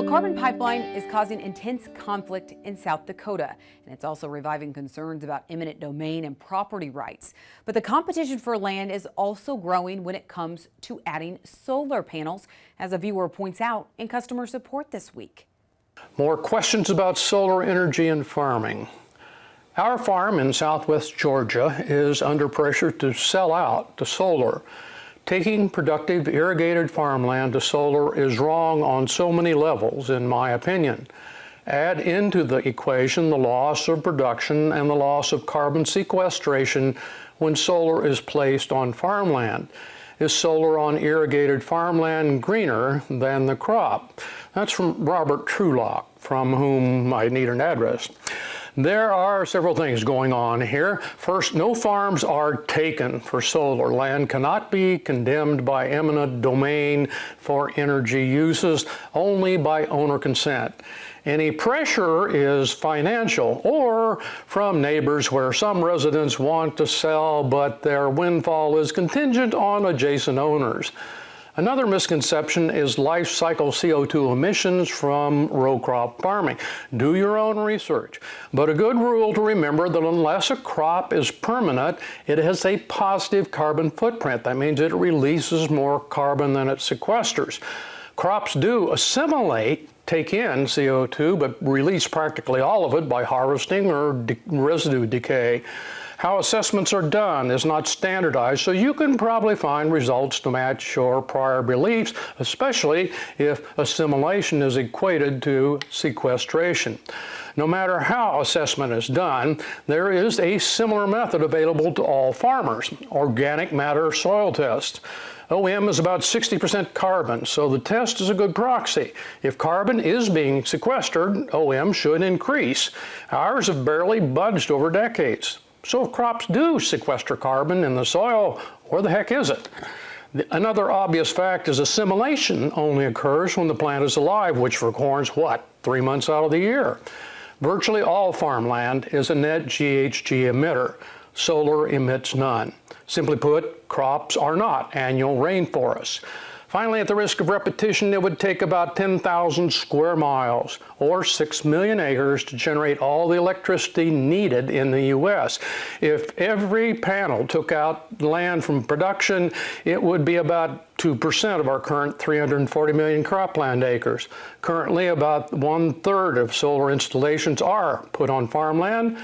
carbon pipeline is causing intense conflict in South Dakota, and it's also reviving concerns about eminent domain and property rights. But the competition for land is also growing when it comes to adding solar panels, as a viewer points out in customer support this week. More questions about solar energy and farming. Our farm in southwest Georgia is under pressure to sell out to solar. Taking productive irrigated farmland to solar is wrong on so many levels, in my opinion. Add into the equation the loss of production and the loss of carbon sequestration when solar is placed on farmland. Is solar on irrigated farmland greener than the crop? That's from Robert Trulock, from whom I need an address. There are several things going on here. First, no farms are taken for solar. Land cannot be condemned by eminent domain for energy uses, only by owner consent. Any pressure is financial or from neighbors where some residents want to sell, but their windfall is contingent on adjacent owners. Another misconception is life cycle CO2 emissions from row crop farming. Do your own research. But a good rule to remember that unless a crop is permanent, it has a positive carbon footprint. That means it releases more carbon than it sequesters. Crops do assimilate, take in CO2, but release practically all of it by harvesting or residue decay. How assessments are done is not standardized, so you can probably find results to match your prior beliefs, especially if assimilation is equated to sequestration. No matter how assessment is done, there is a similar method available to all farmers: organic matter soil test. OM is about 60% carbon, so the test is a good proxy. If carbon is being sequestered, OM should increase. Ours have barely budged over decades. So if crops do sequester carbon in the soil, where the heck is it? Another obvious fact is assimilation only occurs when the plant is alive, which for corn's what, 3 months out of the year? Virtually all farmland is a net GHG emitter. Solar emits none. Simply put, crops are not annual rainforests. Finally, at the risk of repetition, it would take about 10,000 square miles or 6 million acres to generate all the electricity needed in the U.S. If every panel took out land from production, it would be about 2% of our current 340 million cropland acres. Currently, about 1/3 of solar installations are put on farmland.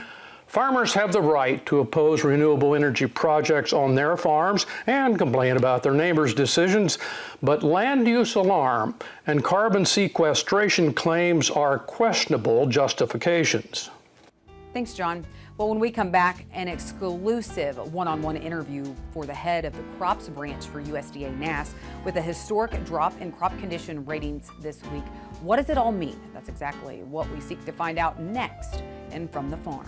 Farmers have the right to oppose renewable energy projects on their farms and complain about their neighbors' decisions, but land use alarm and carbon sequestration claims are questionable justifications. Thanks, John. Well, when we come back, an exclusive one-on-one interview for the head of the crops branch for USDA NASS with a historic drop in crop condition ratings this week. What does it all mean? That's exactly what we seek to find out next and From the Farm.